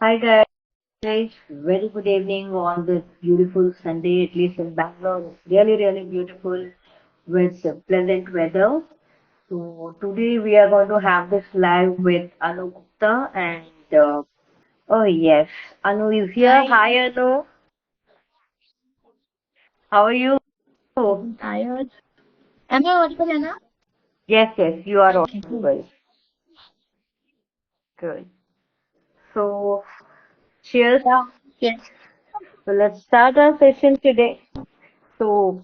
Hi guys, very good evening on this beautiful Sunday, at least in Bangalore. It's really, really beautiful with pleasant weather. So today we are going to have this live with Anu Gupta and oh yes, Anu is here. Hi, Hi Anu, how are you? I'm tired. Am I audible, Anna? Yes, yes, you are Okay, cool. audible. Good. So cheers. Yeah. Yes. So let's start our session today. So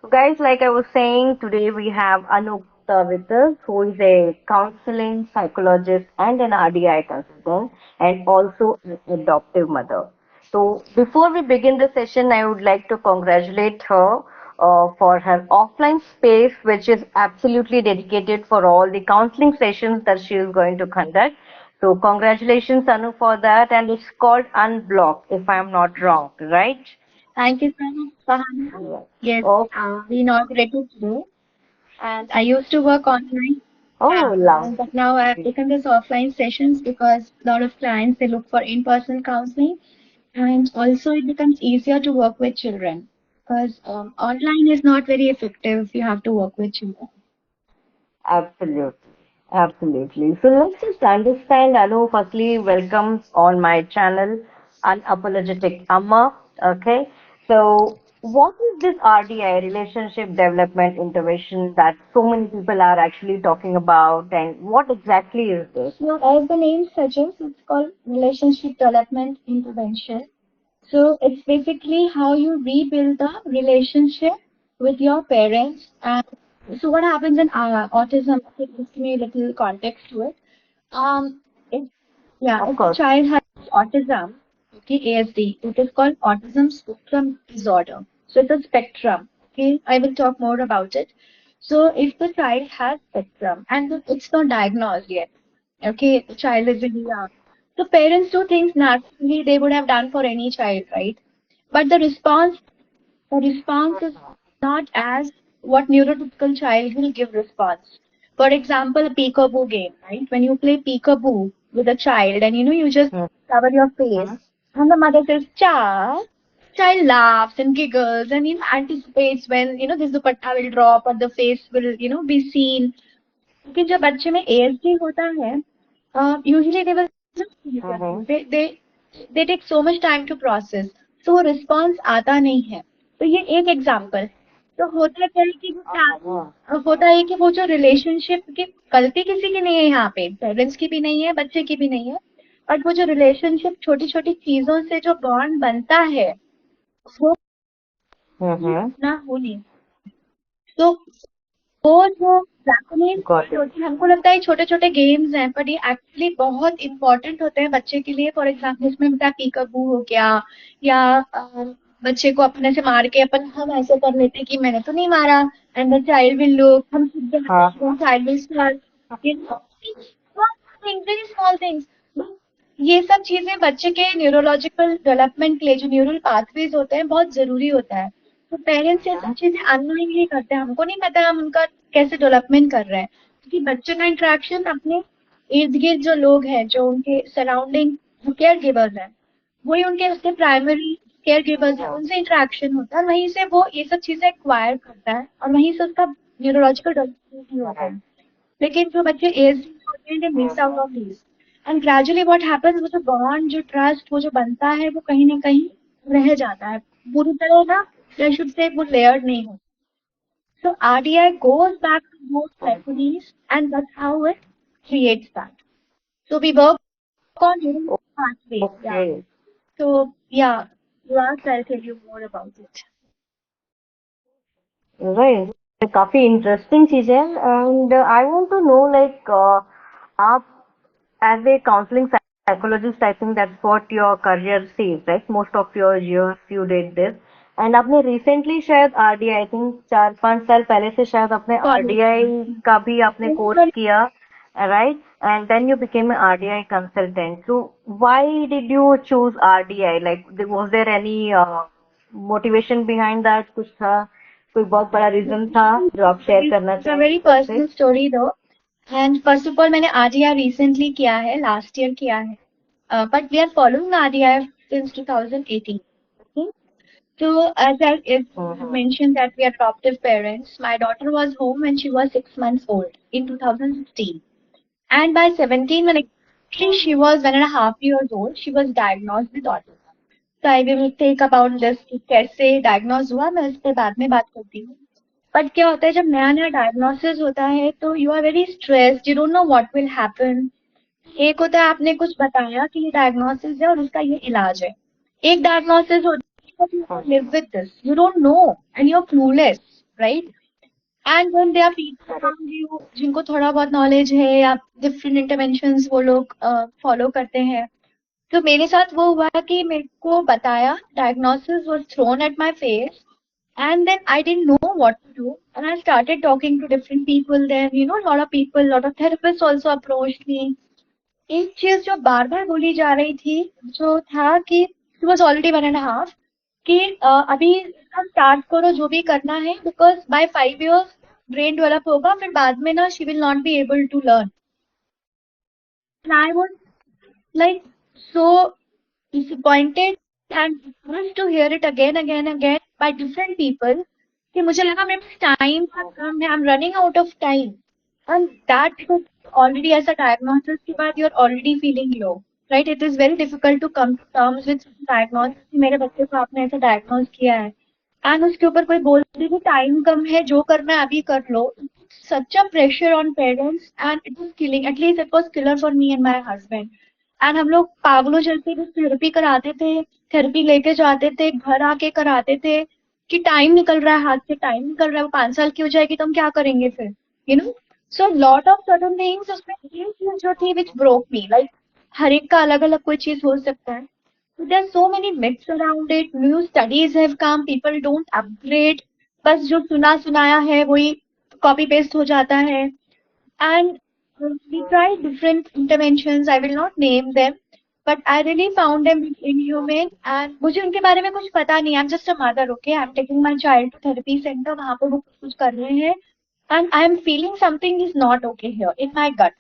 So guys, like I was saying, today we have Anup with us, who is a counseling psychologist and an RDI consultant, and also an adoptive mother. So before we begin the session, I would like to congratulate her for her offline space, which is absolutely dedicated for all the counseling sessions that she is going to conduct. So congratulations, Anu, for that, and it's called Unblock, if I'm not wrong, right? Thank you so much, Sahana. Yes. Yes, Oh, we inaugurated today, and I used to work online, oh, but now I've taken this offline sessions because a lot of clients they look for in-person counseling, and also it becomes easier to work with children because online is not very effective if you have to work with children. absolutely. Absolutely. So let's just understand, Anu, firstly, welcome on my channel, Unapologetic Amma. Okay. So what is this RDI, Relationship Development Intervention, that so many people are actually talking about, and what exactly is this? So, as the name suggests, it's called relationship development intervention. So it's basically how you rebuild the relationship with your parents. And so what happens in autism? Just give me a little context to it. If Of if the course. child has autism, okay, ASD, it is called autism spectrum disorder. So it's a spectrum. Okay, I will talk more about it. So if the child has spectrum and it's not diagnosed yet, okay, the child is really young. So parents do things naturally they would have done for any child, right? But the response is not as what neurotypical child will give response. For example, a peekaboo game, right? When you play peekaboo with a child and you just cover your face and the mother says, cha, child laughs and giggles and anticipates when this dupatta will drop or the face will be seen. क्योंकि जब बच्चे में ASD होता है, usually they will Mm-hmm. they take so much time to process, so वो response आता नहीं है. तो ये एक एग्जाम्पल. तो होता क्या है कि होता है कि वो जो रिलेशनशिप की गलती किसी की नहीं है यहाँ पे, पेरेंट्स की भी नहीं है, बच्चे की भी नहीं है, बट वो जो रिलेशनशिप छोटी छोटी चीजों से जो बॉन्ड बनता है वो Mm-hmm. ना हो नहीं. तो वो जो जापानीज Got it. होती है हमको लगता है छोटे छोटे गेम्स हैं पर ये एक्चुअली बहुत इंपॉर्टेंट होते हैं बच्चे के लिए. फॉर एग्जाम्पल इसमें बता पीकाबू हो गया या बच्चे को अपने से मार के अपन हम ऐसे कर लेते हैं कि मैंने तो नहीं मारा and the child will look हम हाँ. Child will start very small things. ये सब चीजें बच्चे के न्यूरोलॉजिकल डेवलपमेंट के लिए जो न्यूरल पाथवेज होते हैं बहुत जरूरी होता है. तो पेरेंट्स ये सब चीजें अननोइंगली करते हैं, हमको नहीं पता हम उनका कैसे डेवलपमेंट कर रहे हैं क्योंकि बच्चे का इंटरेक्शन अपने इर्द गिर्द जो लोग हैं जो उनके सराउंडिंग जो केयर गिवर्स हैं वही उनके उसके प्राइमरी केयर गिवर्स हैं, उनसे इंटरेक्शन होता है, वहीं से वो ये सब चीजें एक्वायर करता है और वहीं से उसका न्यूरोलॉजिकल डेवलपमेंट भी होता है. लेकिन जो बच्चे एज होते हैं they miss out of this and gradually what happens, वो जो बॉन्ड जो ट्रस्ट वो जो बनता है वो कहीं ना कहीं रह जाता है पूरी तरह ना. आई शुड से वो लेयर्ड नहीं हो. So RDI goes back to those memories and that's how it creates that. So we work on different pathways. Yeah. Okay. So yeah, you asked, I'll tell you more about it. Right. काफी interesting चीज है and I want to know like आप as a counseling psychologist, I think that's what your career says, right? Most of your years you did this. And आपने recently शायद RDI, I think 4-5 साल पहले से शायद अपने Follow. RDI का भी आपने कोर्स किया, right? And then you became an RDI consultant. So why did you choose RDI? Like, was there any motivation behind that? कुछ था, कोई बहुत बड़ा रीजन था जो आप शेयर करना It's a चाहेंगे very हमसे? personal story though. And first of all मैंने RDI recently किया है, last year किया है. but we are following RDIF since 2018. Okay? So, as I Mm-hmm. mentioned that we are adoptive parents, my daughter was home when she was 6 months old in 2016. And by 17, when actually she was 1.5 years old, she was diagnosed with autism. So I will take about this कि कैसे diagnose हुआ, मैं उस पर बाद में बात करती हूँ. बट क्या होता है जब नया नया डायग्नोसिस होता है तो you are very stressed, you don't know what will happen. एक होता है आपने कुछ बताया कि ये डायग्नोसिस है और उसका ये इलाज है. एक डायग्नोसिस होता है live with this, you don't know and you are clueless, right? And then they are people around you जिनको थोड़ा बहुत नॉलेज है या डिफरेंट इंटरवेंशंस वो लोग फॉलो करते हैं. तो मेरे साथ वो हुआ कि मेरे को बताया, diagnosis was thrown at my face, and then I didn't know what to do, and I started talking to different people. Then a lot of people, lot of therapists also approached me. एक चीज जो बार बार बोली जा रही थी जो था कि she was already 1.5 कि अभी इसका स्टार्ट करो जो भी करना है, because by 5 years brain develop होगा, फिर बाद में ना she will not be able to learn. I was like so disappointed and refused to hear it again by different people कि मुझे लगा मेरे पास टाइम था कम है, I am running out of time. And that already as a diagnosis के बाद you are already feeling low, right? It is very difficult to come to terms with diagnosis. मेरे बच्चे को आपने ऐसा डायग्नोज किया है एंड उसके ऊपर कोई बोल दे कि टाइम कम है, जो करना है अभी कर लो. Such a pressure on parents and it was killing, at least it was killer for me and my husband. And हम लोग पागलों जैसे भी थेरेपी कराते थे, थेरेपी लेके जाते थे, घर आके कराते थे कि टाइम निकल रहा है हाथ से, टाइम निकल रहा है, वो 5 साल की हो जाएगी तो हम क्या करेंगे फिर, you know. So lot of certain things उसमें ये चीज जो थी विच ब्रोक मी, लाइक हर एक का अलग अलग कोई चीज हो सकता है. So there are so many myths around it. New studies have come. People don't upgrade. बस जो सुना सुनाया है वही कॉपी पेस्ट हो जाता है. And we tried different interventions. I will not name them, but I really found them inhumane. And मुझे उनके बारे में कुछ पता नहीं. I'm just a mother, okay? I'm taking my child to therapy center. वहाँ पे वो कुछ कर रहे हैं, and I am feeling something is not okay here in my gut.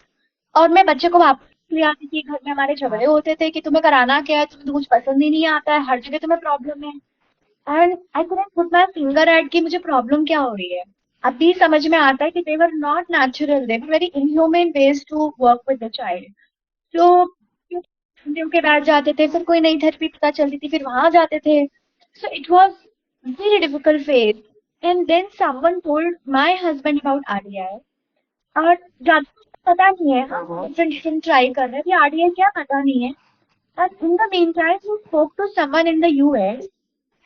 और मैं बच्चे को वापस ले आती थी. घर में हमारे झगड़े होते थे कि तुम्हें कराना क्या है, तुम्हें तो कुछ पसंद ही नहीं आता है, हर जगह तुम्हें प्रॉब्लम है. And I couldn't put my finger at कि मुझे प्रॉब्लम क्या हो रही है. अभी समझ में आता है कि they were not natural, they were very inhuman ways to work with the child. तो के बैठ जाते थे, फिर कोई नई थेरेपी पता चलती थी, फिर वहां जाते थे. So it was very difficult phase. And then someone told my husband about RDI. और ज्यादा पता नहीं है, हम डिफरेंट डिफरेंट ट्राई कर रहे हैं, आरडीआई क्या पता नहीं है. And in the meantime, he spoke to someone in the US,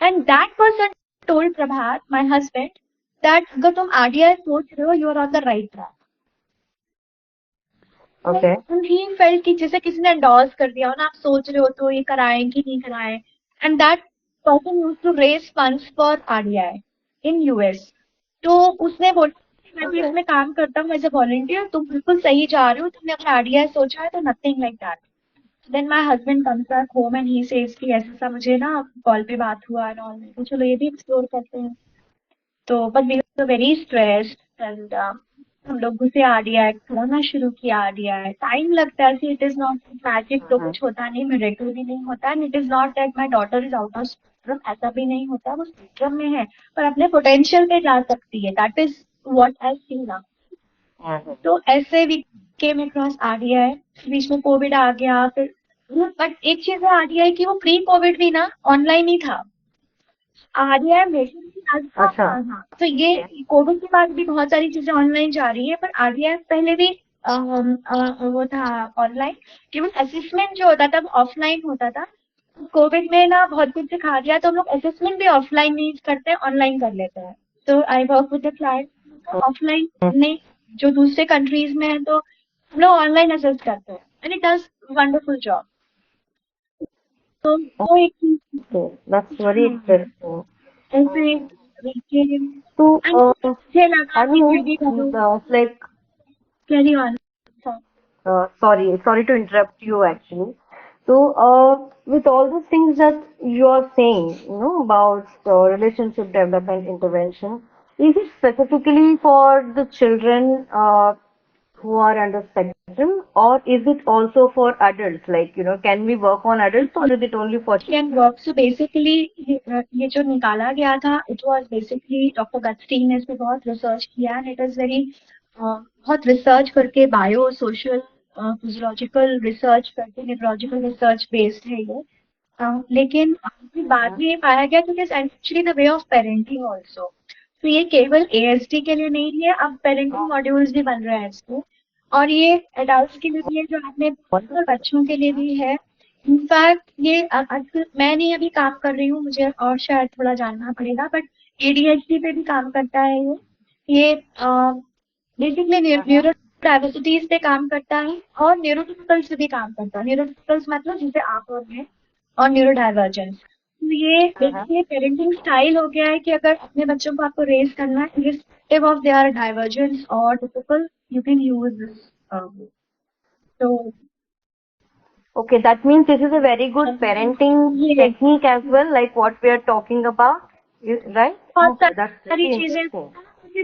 and that person told Prabhat, my husband, that अगर तुम आरडीआई सोच रहे हो, you are on the right track. Okay. And he felt कि जैसे किसी ने endorse कर दिया हो ना, आप सोच रहे हो तो ये कराएं कि नहीं कराएं. And that person used to raise funds for RDI in US. तो उसने बोला मैं भी इसमें काम करता हूँ एज अ वॉलंटियर, तुम बिल्कुल सही जा रहे हो, तुमने अपना आरडीआई सोचा है, तो nothing like that. Then my husband comes back home and he says कि ऐसा ऐसा मुझे ना कॉल पे बात हुआ एंड ऑल. तो चलो ये भी एक्सप्लोर करते हैं. तो but we were very stressed and हम लोग से आरडीआई खोलना शुरू किया. आरडीआई टाइम लगता है, इट इज नॉट मैजिक, तो कुछ होता नहीं, मिरेकल भी नहीं होता. And it is not that my daughter is out of spectrum, ऐसा भी नहीं होता. वो स्पेक्ट्रम में है पर अपने पोटेंशियल पे जा सकती है. That is what I see now. तो ऐसे वी केम अक्रॉस आरडीआई. बीच में कोविड आ गया, फिर बट एक चीज है आरडीआई की, वो प्री कोविड भी ना ऑनलाइन ही था. आरडीआई मेजरली अच्छा. हाँ. तो ये कोविड के बाद भी बहुत सारी चीजें ऑनलाइन जा रही है, पर आरडीआई पहले भी वो था ऑनलाइन. केवल असेसमेंट जो होता था वो ऑफलाइन होता था. कोविड में ना बहुत कुछ सिखा दिया, तो हम लोग असेसमेंट भी ऑफलाइन नहीं करते, ऑनलाइन कर लेते हैं. तो I work with the client offline नहीं, जो दूसरे कंट्रीज में है तो हम लोग ऑनलाइन असेस करते हैं. And it does wonderful job. तो वो एक चीज Okay. That's very interesting. ऐसे देखिए. So, मुझे लगा कि मैं भी करूँ. like, carry on. sorry to interrupt you actually. So, with all the things that you are saying, about relationship development intervention, is it specifically for the children who are under spectrum? or is it also for adults? Like, can we work on adults or is it only for can work so basically ये जो निकाला गया था it was basically doctor गस्टीन ने इस पे बहुत research किया एंड इट इज वेरी बहुत रिसर्च करके बायो सोशल फिजियोलॉजिकल रिसर्च करके न्यूरोलॉजिकल रिसर्च बेस्ड है ये लेकिन बाद में ये पाया गया कि it is actually the way of parenting also तो ये केवल एएसडी के लिए नहीं है अब पेरेंटिंग मॉड्यूल्स भी बन रहे हैं इसके और ये एडल्ट्स के लिए भी है जो आपने और बच्चों के लिए भी है इनफैक्ट ये आजकल मैं नहीं अभी काम कर रही हूँ मुझे और शायद थोड़ा जानना पड़ेगा बट एडीएचडी पे भी काम करता है ये बेसिकली न्यूरो डायवर्सिटीज पे काम करता है और न्यूरोटिपिकल्स पे भी काम करता है न्यूरोटिपिकल्स मतलब जिसे आप और मैं और न्यूरो डाइवर्जेंस तो ये बेसिकली पेरेंटिंग स्टाइल हो गया है कि अगर अपने बच्चों को आपको रेज करना है irrespective of their divergence or typical you can use this so Okay, that means this is a very good parenting ये technique as well, like what we are talking about, right? बहुत Okay, that's सारी very चीजें interesting.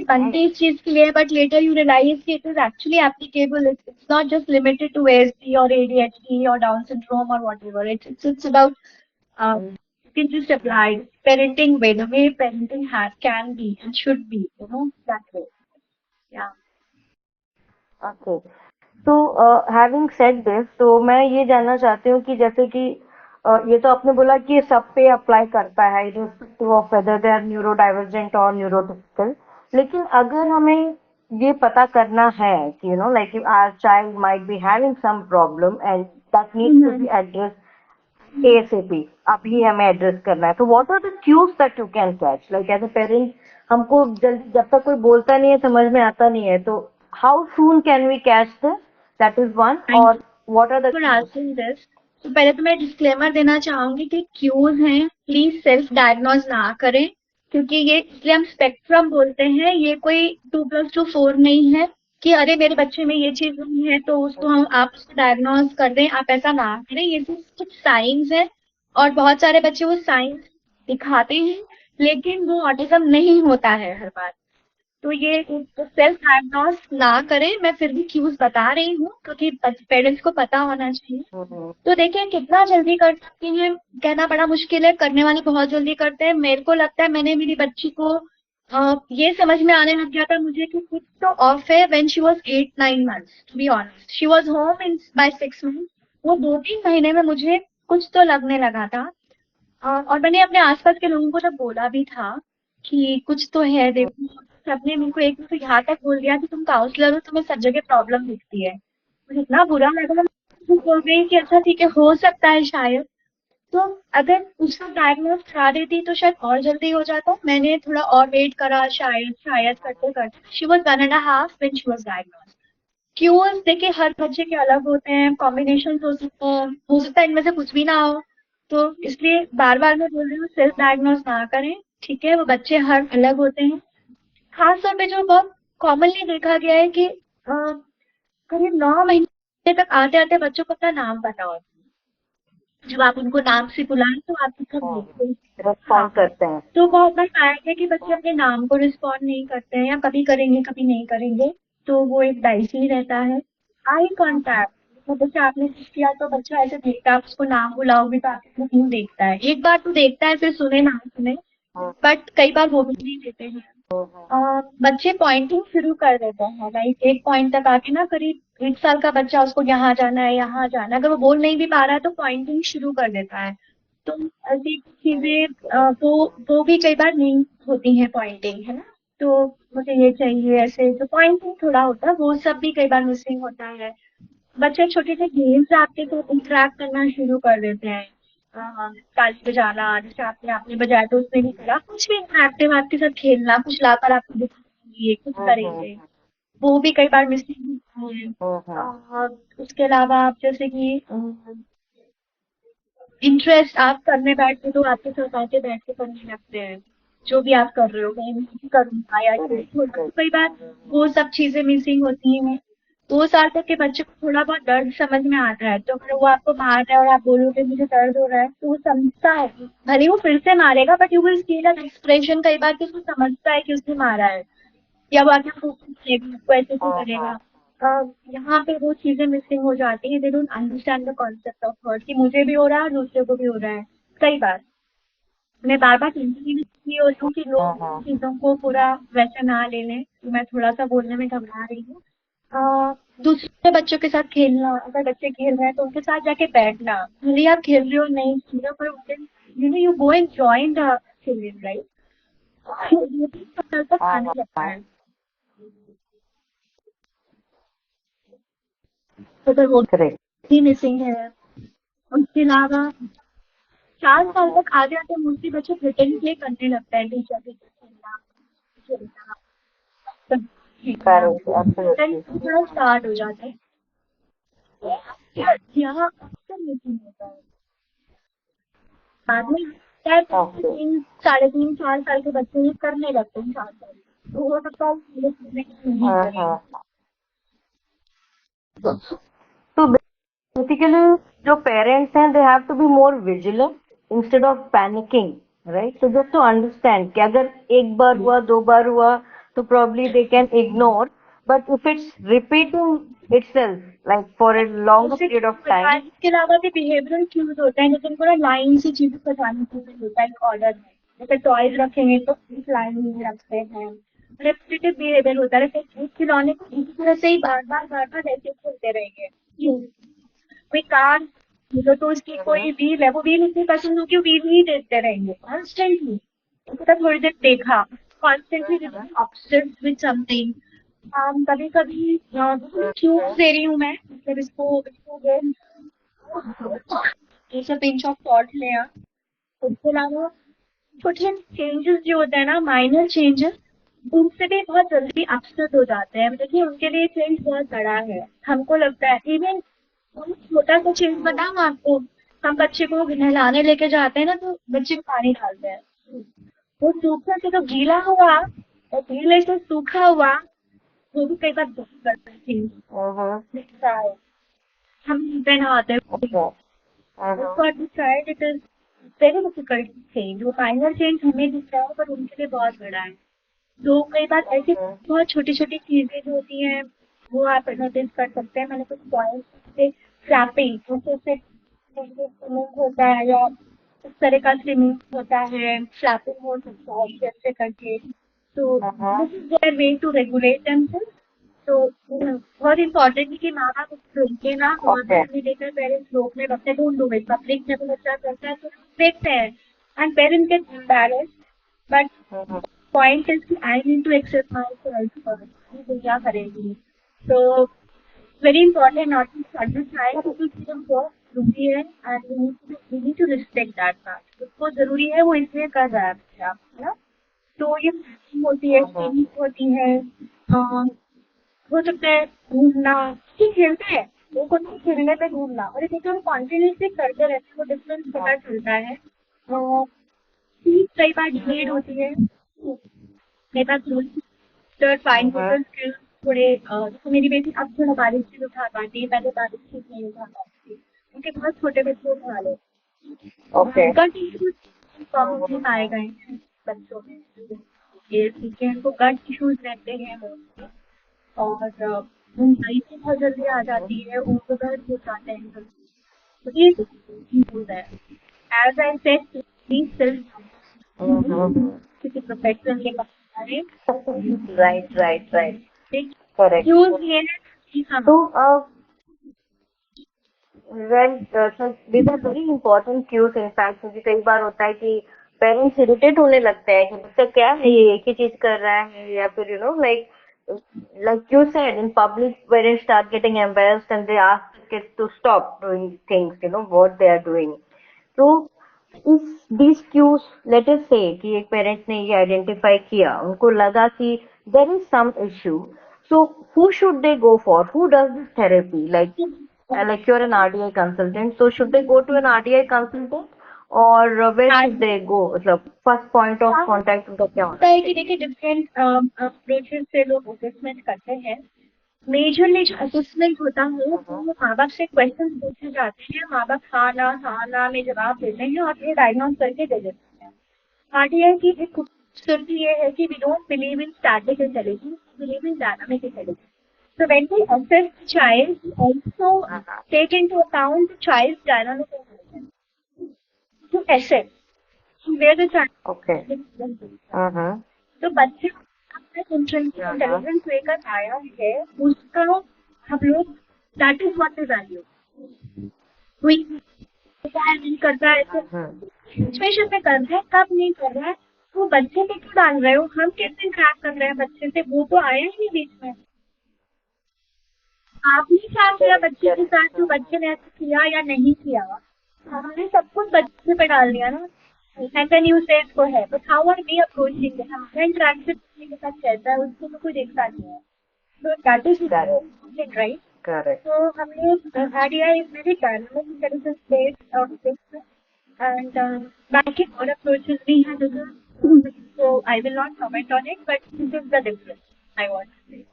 बनती इस चीज के लिए but later you realise कि it is actually applicable it's not just limited to ASD और एडीएचडी और डाउन सिंड्रोम और whatever it's about you can just apply parenting way the way parenting has can be and should be that way yeah Okay. तो having said this तो मैं ये जानना चाहती हूँ कि जैसे कि ये तो आपने बोला कि ये सब पे अप्लाई करता है irrespective of whether they are neuro divergent और न्यूरोटिपिकल लेकिन अगर हमें ये पता करना है कि like our child might be having some problem and that needs to be address ASAP अभी हमें एड्रेस करना है तो what are the cues that you can catch like as a parent हमको जल्दी जब तक कोई बोलता नहीं है समझ में आता नहीं है तो how soon can we catch this that is one और what are the for asking this तो पहले तो मैं डिस्क्लेमर देना चाहूंगी कि क्यूज हैं प्लीज सेल्फ डायग्नोज ना करें क्योंकि ये इसलिए हम स्पेक्ट्रम बोलते हैं ये कोई 2+2 4 नहीं है कि अरे मेरे बच्चे में ये चीज नहीं है तो उसको हम आप उसको डायग्नोज कर दें आप ऐसा ना करें ये सिर्फ कुछ साइंस है और बहुत सारे बच्चे वो साइंस दिखाते हैं लेकिन वो ऑटिज्म नहीं होता है हर बार तो ये सेल्फ डायग्नोस ना करें मैं फिर भी क्यूज बता रही हूँ क्योंकि पेरेंट्स को पता होना चाहिए तो देखिए कितना जल्दी कर सकती हैं कहना बड़ा मुश्किल है करने वाले बहुत जल्दी करते हैं मेरे को लगता है मैंने मेरी बच्ची को ये समझ में आने लग गया था मुझे कि कुछ तो ऑफ है when she was 8-9 months to be honest she was home in by 6 months वो 2-3 महीने में मुझे कुछ तो लगने लगा था और मैंने अपने आसपास के लोगों को जब बोला भी था कि कुछ तो है देखो सबने मेरे को एक तो यहाँ तक बोल दिया कि तुम काउंसलर हो तुम्हें सब जगह प्रॉब्लम दिखती है मुझे इतना बुरा लगा मैं बोल गई कि अच्छा ठीक है हो सकता है शायद तो अगर उसको डायग्नोज करा देती तो शायद और जल्दी हो जाता मैंने थोड़ा और वेट करा शायद शायद करते करते she was 1.5 when she was diagnose cues देखिए हर बच्चे के अलग होते हैं कॉम्बिनेशन हो सकता है इनमें से कुछ भी ना हो तो इसलिए बार बार मैं बोल रही हूँ सेल्फ डायग्नोज ना करें ठीक है वो बच्चे हर अलग होते हैं खास तौर पे जो बहुत कॉमनली देखा गया है कि करीब 9 महीने तक आते आते बच्चों को अपना नाम पता होता है जब आप उनको नाम से बुलाएं तो आप सब देखते हैं रेस्पॉन्ड करते हैं तो बहुत बार पाया गया कि बच्चे अपने नाम को रिस्पॉन्ड नहीं करते हैं या कभी करेंगे कभी नहीं करेंगे तो वो एक डाइसी रहता है आई कांटेक्ट तो जैसे आपने कुछ किया तो बच्चा ऐसे देखता है आप उसको नाम बुलाओगे तो आपको क्यों देखता है एक बार तो देखता है फिर सुने ना सुने बट कई बार वो भी नहीं देते हैं बच्चे पॉइंटिंग शुरू कर देते हैं लाइक एक पॉइंट तक आके ना करीब 1 साल का बच्चा उसको यहाँ जाना है यहाँ जाना है अगर वो बोल नहीं भी पा रहा है तो पॉइंटिंग शुरू कर देता है तो ऐसी चीजें वो भी कई बार नहीं होती हैं पॉइंटिंग है ना तो मुझे ये चाहिए ऐसे जो पॉइंटिंग थोड़ा होता है वो सब भी कई बार मिसिंग होता है बच्चे छोटे से गेम्स आपके साथ इंटरेक्ट करना शुरू कर देते हैं ताली बजाना जैसे आपने बजाया तो उसने नहीं करा कुछ भी इंटरेक्टिव आपके साथ खेलना कुछ लाकर आपको दिखाएंगे कुछ करेंगे वो भी कई बार मिसिंग होता है और उसके अलावा आप जैसे कि इंटरेस्ट आप करने बैठते तो आपके साथ आके बैठ के करने लगते हैं जो भी आप कर रहे हो मैं नहीं करूंगा या ये होगा तो कई बार वो सब चीजें मिसिंग होती हैं 2 साल तक के बच्चे को थोड़ा बहुत दर्द समझ में आता है तो अगर वो आपको मार रहा है और आप बोलोगे मुझे दर्द हो रहा है तो वो समझता है भले वो फिर से मारेगा but you will see that expression कई बार कि उसको समझता है कि उसने मारा है या वो आके आपको करेगा आपको ऐसे करेगा यहाँ पे वो चीजें मिसिंग हो जाती है, they don't understand the concept of hurt कि मुझे भी हो रहा है और दूसरे को भी हो रहा है। कई बार मैं बार बार चिंता भी होती हूँ कि लोग हाँ चीजों को पूरा वैसे ना ले लें, तो मैं थोड़ा सा बोलने में घबरा रही हूँ। दूसरे बच्चों के साथ खेलना, अगर बच्चे खेल रहे हैं तो उनके साथ जाके बैठना, भले ही आप खेल रहे हो नहीं खेल रहे हो, पर उनके you know you go and join the children, right? ये भी थोड़ा सा हाँ आने हाँ लगता हाँ। है, तो अगर वो करेक्ट। भी मिसिंग है। उसके अलावा 4 साल तक आधे आधे मोस्टली बच्चे प्रिटेंड प्ले करने लगता है, टीचर के साथ खेलना, खेलना, सब सीखना, करेक्ट, देन एब्सोल्युटली। थोड़ा स्टार्ट हो जाता है। यहाँ अक्सर मिसिंग होता है। बाद में शायद ओके। 3 साढ़े 3 4 साल के बच्चे ये करने लगते हैं, 4 साल, तो हो सकता है ये चीजें नहीं हाँ करें। हाँ। तो बेसिकली जो पेरेंट्स हैं, they have to be more vigilant instead of panicking, right? तो जस्ट टू अंडरस्टैंड कि अगर एक बार हुआ, दो बार हुआ, तो probably they can ignore, but if it's repeating itself like for a longer उससे period of बताया, time. इसके अलावा भी बिहेवियरल क्यूज होते हैं, जैसे उनको ना लाइन से चीजें बताने के लिए होता है ऑर्डर में, जैसे टॉयज रखेंगे तो इस लाइन में रखते हैं। रेपिटेटिव बिहेवियर होता है, जैसे एक खिलौने को इसी तरह से ही बार बार ऐसे खेलते रहेंगे। कोई कार, तो उसकी Mhm. कोई व्हील है, वो व्हील इतनी पसंद होगी, वो व्हील ही देते रहेंगे कॉन्स्टेंटली। उसका थोड़ी देर देखा, कॉन्स्टेंटली ऑब्सेस्ड विद समथिंग। कभी कभी क्यूब दे रही हूँ मैं, मतलब इसको जैसे पिंच ऑफ सॉल्ट लें। उसके अलावा छोटे छोटे चेंजेस जो होते हैं ना, माइनर चेंजेस, उनसे भी बहुत जल्दी अपसेट हो जाते हैं। देखिए उनके लिए चेंज बहुत बड़ा है, हमको लगता है इवन छोटा सा चेंज बताऊँ आपको, हम बच्चे को नहलाने लेके जाते हैं ना, तो बच्चे को पानी डालते हैं, वो सूखा से तो गीला हुआ और गीले से सूखा हुआ, वो भी कई बार बहुत बड़ा चेंज Mhm. दिखता है। हम पहनाते हैं, Okay. That's Mhm. what we tried. It is very difficult to change. वो फाइनल चेंज हमें दिख रहा है पर उनके लिए बहुत बड़ा है। तो कई बार ऐसी Mhm. बहुत छोटी छोटी चीजें जो होती हैं, वो आप नोटिस कर सकते हैं। मैंने कुछ पॉइंट्स से फ्लैपिंग, जैसे स्विमिंग होता है या इस तरह का स्विमिंग होता है, फ्लैपिंग हो सकता है जैसे करके। तो Mhm. This is their way to regulate themselves. तो बहुत इम्पोर्टेंट है कि माँ बाप उसको रोके ना, और Okay. भी लेकर पेरेंट्स रोकने लगते हैं, डोंट डू इट। पब्लिक में तो बच्चा करता है तो देखते हैं, and parents get embarrassed, but Mhm. Point is कि I need to accept myself first, ये दुनिया करेगी। तो very important not to shut the child, क्योंकि फ्रीडम बहुत जरूरी है, and we need to respect that part. उसको जरूरी है, वो इसलिए कर रहा है बच्चा, है ना? तो ये होती है, Mhm. स्विमिंग होती है, हो सकता है घूमना, ठीक खेलते हैं, वो कुछ खेलने पे घूमना, और एक हम कॉन्टिन्यूसली करते रहते हैं, वो डिफरेंस पता चलता है। कई बार डिलेड होती है, कई बार फाइन Mhm. मोटर स्किल्स थोड़े, जैसे मेरी बेटी अब थोड़ा बारिश से उठा पाती है, पहले बारिश से नहीं उठा पाती थी, उनके बहुत छोटे बच्चे उठा ले। Okay. गट इश्यूज प्रॉब्लम पाए गए हैं बच्चों में, ये ठीक है, उनको गट इश्यूज रहते हैं mostly, और ऊँचाई से बहुत जल्दी आ जाती है, उनको दर्द हो जाते हैं जल्दी। तो ये चीज़ है। As I said, please self Mhm. किसी प्रोफेशनल के पास जाएँ। Right, right, right. एक Correct. यूज़ ये है कि हम So, so these are very important cues in fact, क्योंकि कई बार होता है कि पेरेंट्स इरिटेट होने लगते हैं कि बच्चा क्या है, ये एक ही चीज कर रहा है, या फिर like you said, in public parents start getting embarrassed and they ask kids to stop doing things, what they are doing. तो इस these cues, let us say कि एक पेरेंट ने ये आइडेंटिफाई किया, उनको लगा कि there is some issue, so who should they go for, who does this therapy, like you're an RDI consultant, so should they go to an RDI consultant, or where should आज they go, मतलब first point of contact उनका क्या होता होना है कि चाहिए? देखिए डिफरेंट अप्रोचेस से लोग असेसमेंट करते हैं। मेजरली जो असेसमेंट होता है वो माँ बाप से क्वेश्चन पूछे जाते हैं, माँ बाप हाँ ना में जवाब देते हैं और ये डायग्नोज करके दे देते हैं। आरटीआई की एक खूबसूरती ये है कि we don't believe in static intelligence, believe in dynamic intelligence. So when we assess the child, we also take into account the child's dynamic intelligence to assess where the child Okay. is. Mm-hmm. तो बच्चे अपना intrinsic intelligence लेकर आया है उसका हम लोग that is what we value कोई नहीं करता है तो सिचुएशन में कर रहा है कब नहीं कर रहा है वो बच्चे पे क्यों डाल रहे हो हम कैसे ट्रैक कर रहे हैं बच्चे से वो तो आया ही नहीं बीच में आपने क्या किया बच्चे के साथ जो बच्चे ने ऐसा किया या नहीं किया हमने सब कुछ बच्चे पे डाल दिया ना and then you say इसको है but how are we approaching it हमारा इंटरेक्शन बच्चे के साथ कैसा है उसको तो कोई देखता नहीं है so that is it right Correct. so हमने RDI is very dynamic intelligence based things and back in all approaches we had so I will not comment on it but this is the difference I want to say.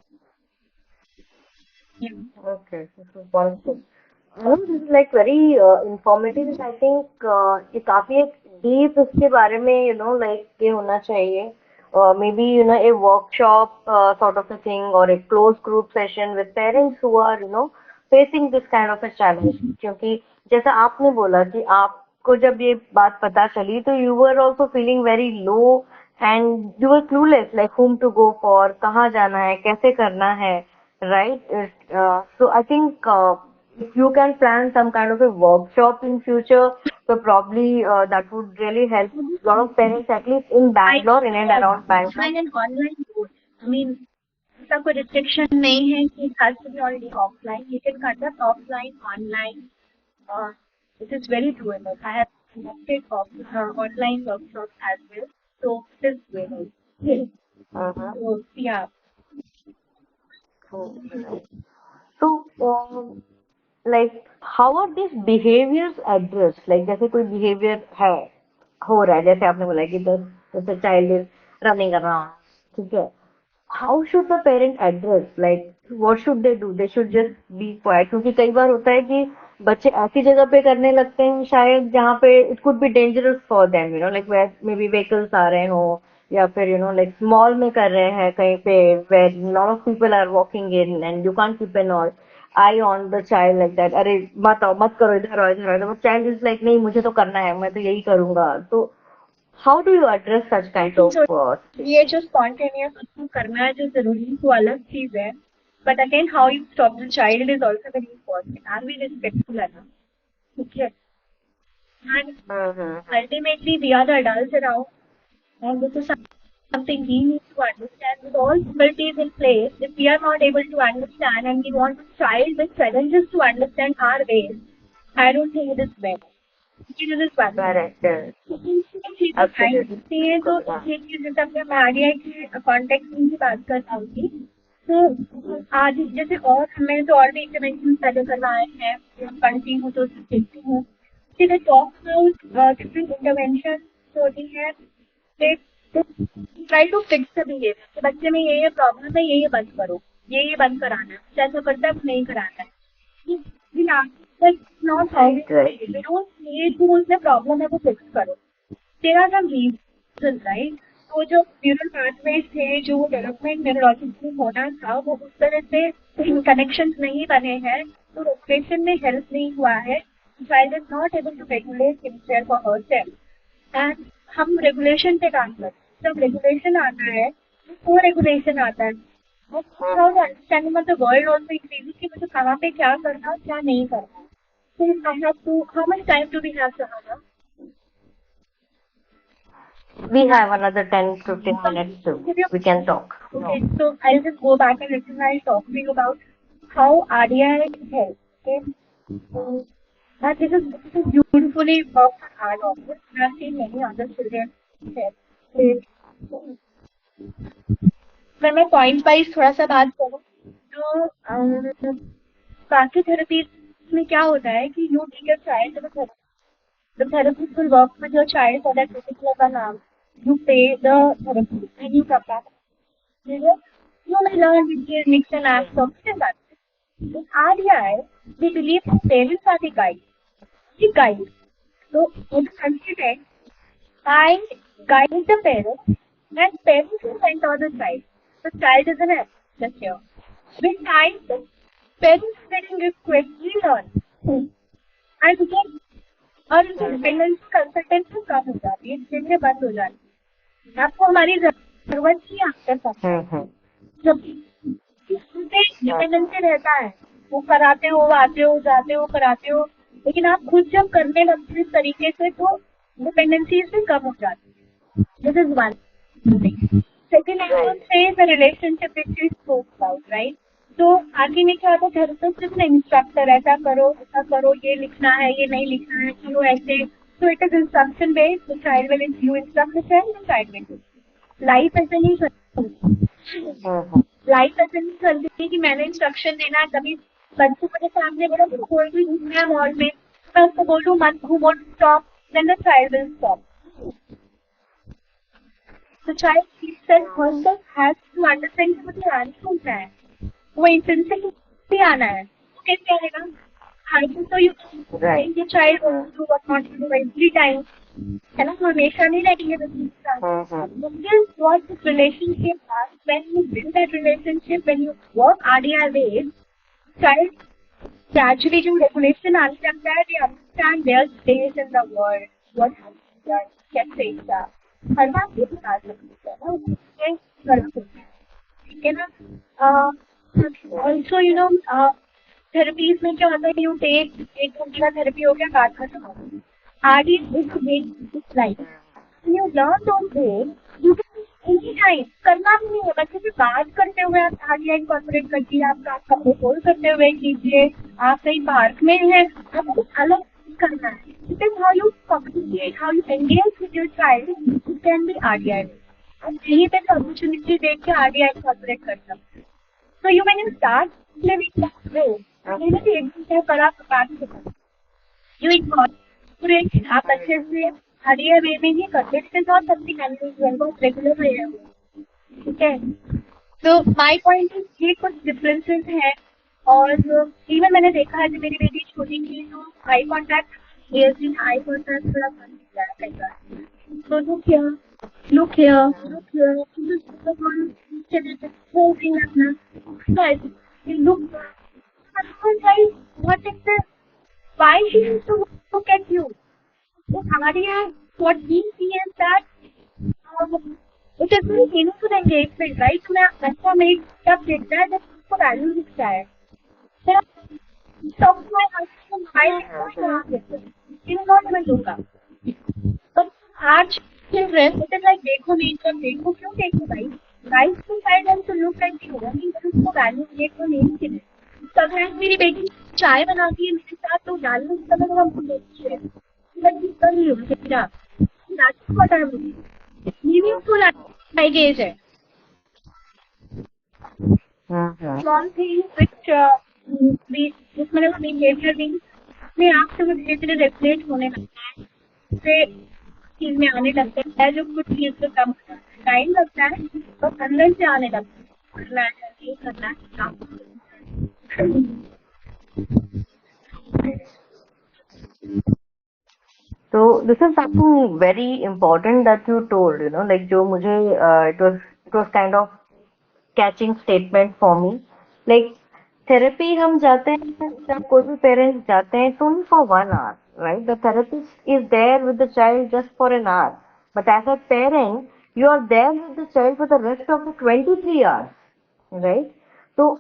Okay, this is wonderful. This is like very informative. I think ये काफी एक deep इसके बारे में like ये होना चाहिए. Maybe a workshop sort of a thing or a closed group session with parents who are facing this kind of a challenge. क्योंकि जैसा आपने बोला कि आपको जब ये बात पता चली तो you were also feeling very low and you were clueless like whom to go for, कहाँ जाना है, कैसे करना है. Right? So I think if you can plan some kind of a workshop in future, so probably that would really help a lot of parents, at least in Bangalore, in and around Bangalore. Offline and online both. I mean, ऐसा कोई restriction नहीं है कि it has to be only offline. You can conduct offline, online. It is very doable. I have conducted online workshops as well, so it is doable. So yeah. So, like, how are these behaviors addressed? Like, जैसे कोई behavior है, हो रहा है, जैसे आपने बोला कि the child is running around, ठीक है? How should the parent address? Like, what should they do? They should just be quiet. क्योंकि कई बार होता है कि बच्चे ऐसी जगह पे करने लगते हैं शायद जहाँ पे it could be dangerous for them, like where maybe vehicles आ रहे हो या फिर like mall में कर रहे हैं कहीं पे where lot of people are walking in and you can't keep an eye on the child like that. अरे मत आओ मत करो इधर आओ इधर आओ. The child is like नहीं मुझे तो करना है मैं तो यही करूँगा. तो how do you address such kind of ये जो spontaneous उसको करना है जो जरूरी वो अलग चीज है but again how you stop the child is also very important and be respectful enough okay and ultimately we are the adults around and this is something we need to understand with all difficulties in place if we are not able to understand and we want a child with challenges to understand our ways I don't think it is well this is one correct ये तो ये चीज जब मैं RDI के context में बात कर रहा हूँ तो आज जैसे और मैंने तो और भी इंटरवेंशन पहले करवाए हैं पढ़ती हूँ तो देखती हूँ सीधे टॉक अबाउट डिफरेंट इंटरवेंशन होती है try to fix the behaviour बच्चे में ये प्रॉब्लम है ये बंद करो ये बंद कराना है जैसा करता है वो नहीं कराना है नॉट उसमें प्रॉब्लम है वो फिक्स करो तेरा सम रीजन राइट तो जो न्यूरल पाथवेज थे जो डेवलपमेंट न्यूरोलॉजिकल होना था वो उस तरह से कनेक्शन नहीं बने हैं तो रेगुलेशन में हेल्प नहीं हुआ है child is not able to regulate himself for herself and हम रेगुलेशन पे काम करते जब रेगुलेशन आता है तो रेगुलेशन आता है understanding of the world also increases कि मुझे कहाँ पे क्या करना क्या नहीं करना so I have to how much time do we have Shahana? We have another 10-15 minutes too. We can talk. Okay, so I'll just go back and listen. I'll talk to you about how RDI helps. Okay, and this is beautifully worked hard on this. I've seen many other children help. अगर मैं point wise थोड़ा सा बात करूँ तो बाकी therapy में क्या होता है कि you take your child to the therapist will work with your child for that particular one hour. You pay the therapist and you come back. You may learn with mix and match of that. In RDI, we believe that parents are the guide. The guide. So, in the consider, I guide the parents and parents will mentor the child. The child is an assistant here. With time, parents getting quickly learn and get और उनकी dependency consultancy कम हो जाती है, चीजें बंद हो जाती है। आपको हमारी जरूरत ही आप कर सकते हैं। जब उनपे डिपेंडेंसी रहता है, वो कराते हो, आते हो, जाते हो, कराते हो, लेकिन आप खुद जब करने लगते हो इस तरीके से तो डिपेंडेंसी इससे कम हो जाती है। This is one thing. Second I would say the relationship which we spoke about, right? तो आगे में क्या होता है, घर पे सिर्फ इंस्ट्रक्टर ऐसा करो, ये लिखना है, ये नहीं लिखना है, चलो ऐसे। तो it is instruction based, the child will you instruct the child, the child will do. Life ऐसे नहीं चलती। लाइफ ऐसे नहीं चलती कि मैंने इंस्ट्रक्शन देना है, कभी बच्चे मेरे सामने बोला तो कोई भी घूमना है मॉल में, मैं उसको बोलूँ मत घूमो, stop, then the child will stop. The child itself herself has to understand कि मुझे आना कौन है, वो इंटेंशन भी आना है, तो कैसे आएगा? How so you train your child to do what not to do every time, है ना? तो हमेशा नहीं लगेंगे तो this is what this relationship has. When you build that relationship, when you work RDI ways, child gradually जो regulation आने लगता है, they understand their space in the world, what happens there, कैसे क्या हर बात ये बता सकते हैं ना, उससे गलत होता है, ठीक है ना? ऑल्सो यू नो थेरेपीज में क्या होता है, यू टेक 1 घंटे का थेरेपी हो गया, बात खत्म हो गई। RD is life you learn those things, you can any time करना भी नहीं है, बच्चे से बात करते हुए आप आरडीआई इनकॉर्पोरेट करके आप कपड़े फोल्ड करते हुए कीजिए, आप कहीं पार्क में हैं, आपको कुछ अलग करना है। It is how you communicate, how you engage with your child, it can be RDI. आप यहीं पे opportunity देख के RDI incorporate कर सकते हैं। So you when you start living that way, ये नहीं एक दूसरे पर आप बात करो, you incorporate, आप अच्छे से RDI वे में ही करते, it is not something unusual, बहुत regular way है वो, ठीक है? तो my point is ये कुछ differences हैं, और इवन मैंने देखा है जब मेरी बेटी छोटी थी तो आई कॉन्टैक्ट आई कॉन्टैक्ट थोड़ा बंद हो गया कई बार, तो लुक हियर अपना look what is this, why she needs to look at you? तो हमारे यहाँ what we see is that it is very meaningful engagement, right? मैं अच्छा मेरी तब देखता है जब उसको वैल्यू दिखता है। Talk to my husband, he will not even look up. But our children, it is like देखो nature, देखो क्यों देखो भाई? Guys decide them to look at you, only when उसको value देखो नहीं चाहिए। Sometimes मेरी बेटी चाय बनाती है मेरे साथ तो डालने के समय हम बोलते हैं, but this कर रही हूँ बेटा, that's what I'm doing. Meaningful engage है। Small things which जिसमें बिहेवियर भी अपने आप से वो धीरे धीरे रेगुलेट होने लगता है, से चीज में आने लगता है, जो कुछ चीज से कम टाइम लगता है तो अंदर से आने लगता है, करना है ये करना है काम। So this is something very important that you told, like जो मुझे it was kind of catching statement for me. Like therapy हम जाते हैं, जब कोई भी पेरेंट्स जाते हैं तो only for 1 hour, right? The therapist is there with the child just for an hour, but as a parent you are there with the child for the rest of the 23 hours, right? So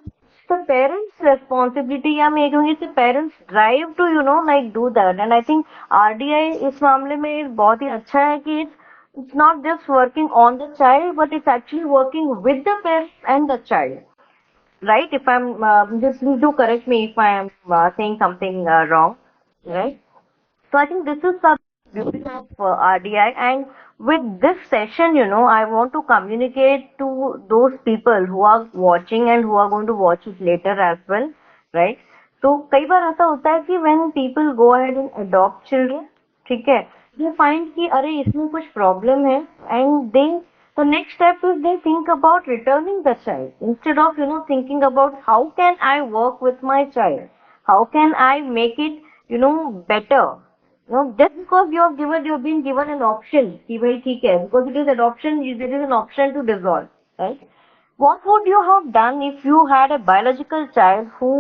the parents responsibility या मैं ये कहूँगी the parents drive to like do that, and I think RDI इस मामले में बहुत ही अच्छा है कि it's not just working on the child but it's actually working with the parents and the child, right? If I'm just please do correct me if I am saying something wrong, right? So I think this is the beauty of RDI, and with this session, I want to communicate to those people who are watching and who are going to watch it later as well, right? तो कई बार ऐसा होता है कि when people go ahead and adopt children, ठीक है, they find कि अरे इसमें कुछ problem है, and they the next step is they think about returning the child instead of thinking about how can I work with my child, how can I make it better. Just because you've been given an option कि भाई ठीक है, because it is adoption, there is an option to dissolve, right? what would you have done if you had a biological child who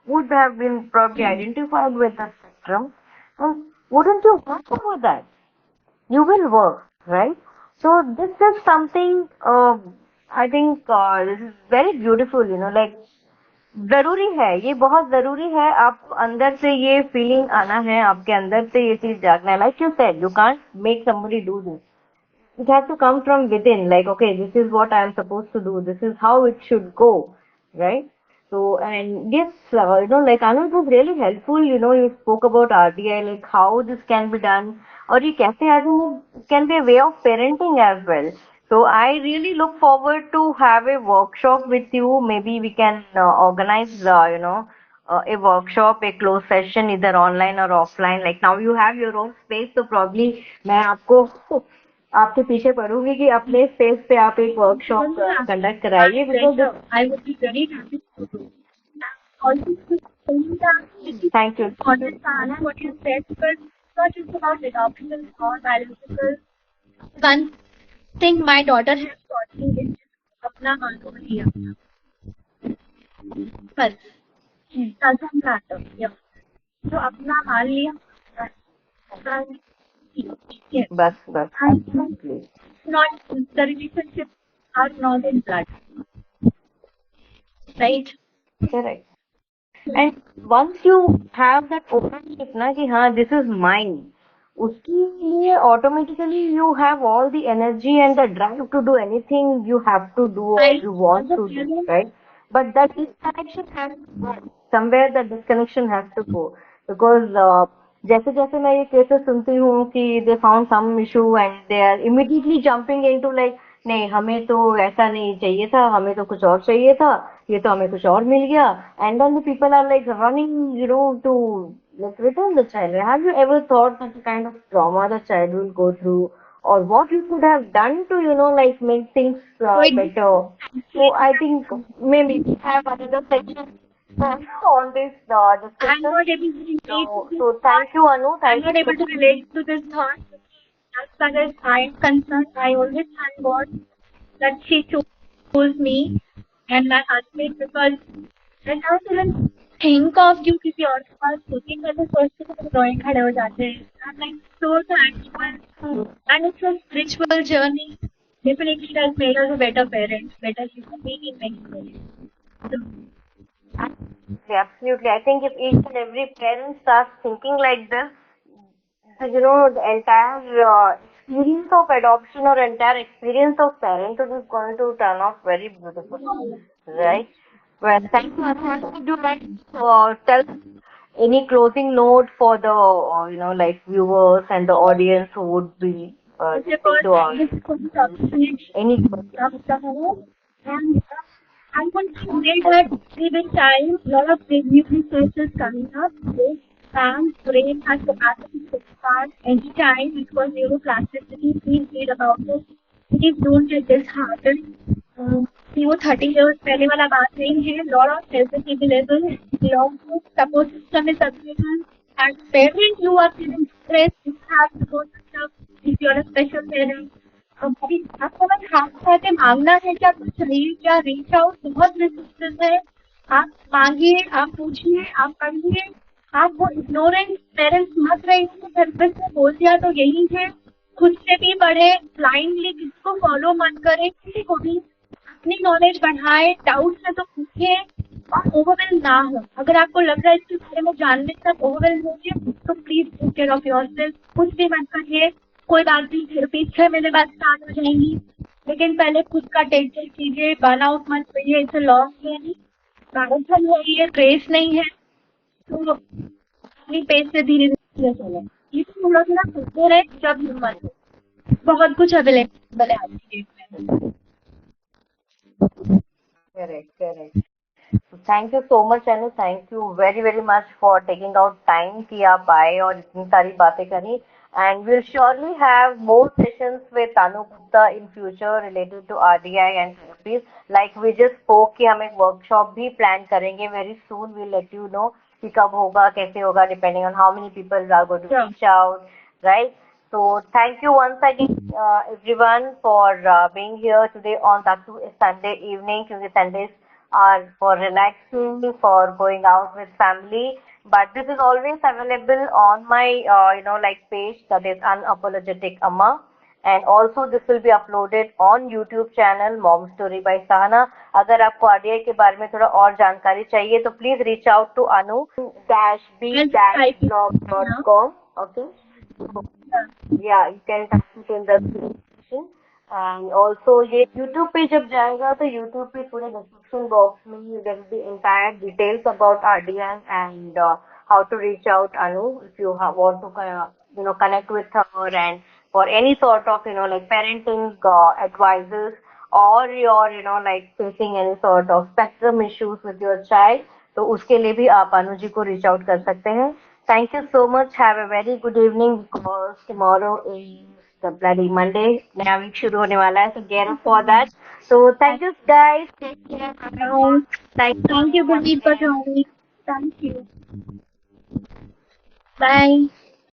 would have been probably identified with the spectrum? And wouldn't you work for that? You will work, right? So this is something I think this is very beautiful, like जरूरी है, ये बहुत जरूरी है, आप अंदर से ये फीलिंग आना है, आपके अंदर से ये चीज जागना है, like you said you can't make somebody do this. It has to come from within, like, okay, this is what I am supposed to do, this is how it should go, right? So, and yes, like Anu, it was really helpful, you spoke about RDI, like how this can be done, or you can say, I think it can be a way of parenting as well. So I really look forward to have a workshop with you. Maybe we can organize a workshop, a closed session, either online or offline. Like now you have your own space, so probably मैं आपको आपके पीछे पड़ूंगी कि अपने space पे आप एक workshop conduct कराइए, because I would be very happy to. Also, thank you. understand what you said, but not just about adoption or biological. One thing my daughter has taught me is अपना मानो लिया बस doesn't matter. Yeah. जो अपना मान लिया yes. बस And absolutely not the relationships are not in blood, right? correct. And once you have that ownership ना कि हाँ this is mine, उसके लिए automatically you have all the energy and the drive to do anything you have to do or Right. you want As a to do, parent, right? But that disconnection has to go. Somewhere the disconnection has to go because जैसे जैसे मैं ये cases सुनती हूँ कि they found some issue and they are immediately jumping into like नहीं हमें तो ऐसा नहीं चाहिए था, हमें तो कुछ और चाहिए था, ये तो हमें कुछ और मिल गया, and then the people are like running, to like return the child. Have you ever thought that the kind of trauma the child will go through, or what you could have done to like make things better? So I think maybe we have another section on this I'm discussion. not able to relate to this So thank you, Anu. I'm Thank not you able so to relate to this thought. As far as I'm concerned, I always thank God that she chose me and my husband because when I even think of you किसी और के पास होती मैं तो सोचती हूँ कि drawing खड़े हो जाते हैं. I'm like so thankful and it's a spiritual journey. Definitely it has made us a better parents, better human being in many ways. So, absolutely. I think if each and every parent starts thinking like this, the entire experience of adoption or entire experience of parenthood is going to turn out very beautiful, right? Well, thank you, Anu. Would you like to tell any closing note for the, like viewers and the audience who would be listening to us? this is going to appreciate Any? and I want to say that every time a lot of new research is coming up, this brain has capacity to expand anytime because neuroplasticity, please read about it. Please don't get disheartened. कि वो 30 years पहले वाला बात नहीं है. Lot of help is available. Long support system is available. As parent, you are feeling stressed. You have support system. If you are a special parent, आपको बस हाथ उठाते मांगना है कि आपको चाहिए क्या. रीच आउट बहुत रिसोर्सेज है. आप मांगिए, आप पूछिए, आप पढ़िए. आप वो इग्नोरेंट पेरेंट्स मत रहिए. थेरेपिस्ट ने बोल दिया तो यही है. खुद से भी पढ़े, ब्लाइंडली किसको फॉलो मत करें, किसी को भी अपनी नॉलेज बढ़ाए. डाउट है तो पूछिए और ओवरवेल ना हो. अगर आपको लग रहा है इसके बारे में जानने तक ओवरवेल होंगे तो please take care of yourself. कुछ भी मत करिए. कोई बात नहीं, थेरेपी 6 महीने बाद स्टार्ट हो जाएंगी, लेकिन पहले खुद का टेक केयर कीजिए. बर्नआउट मत करिए. It's a long journey. Marathon है ये, रेस नहीं है. तो अपनी पेस से धीरे धीरे चले. ये तो थोड़ा थोड़ा करते रहे जब हिम्मत हो. बहुत कुछ अवेलेबल है आज की डेट में. Correct. Thank you so much Anu. Thank you very very much for taking out time कि आप आए और इतनी सारी बातें करी. And we'll surely have more sessions with Anu Gupta in future related to RDI and therapies. Like we just spoke कि हम एक workshop भी plan करेंगे very soon. We'll let you know कि कब होगा, कैसे होगा, depending on how many people are going to reach out, right? So thank you once again, everyone, for being here today on that too is Sunday evening. Because Sundays are for relaxing, for going out with family. But this is always available on my, like page, that is Unapologetic Amma. And also this will be uploaded on YouTube channel Mom Story by Sahana. अगर आपको RDI के बारे में थोड़ा और जानकारी चाहिए तो please reach out to anu dash b I'll just dash type it blog dot now. com. Okay. Yeah. Yeah, you can type it in the description. And also ये YouTube पे जब जाएगा तो YouTube पे पूरे description box में there will be entire details about RDN and how to reach out Anu if you want to connect with her and for any sort of like parenting advices or your like facing any sort of spectrum issues with your child तो उसके लिए भी आप अनु जी को reach out कर सकते हैं. Thank you so much. Have a very good evening because tomorrow is the bloody Monday. नया week शुरू होने वाला है, so get up for that. So thank you guys. Take care. Have a Bye. Thank Thank you, you once Gurmeet, for again. joining. Thank you. Bye.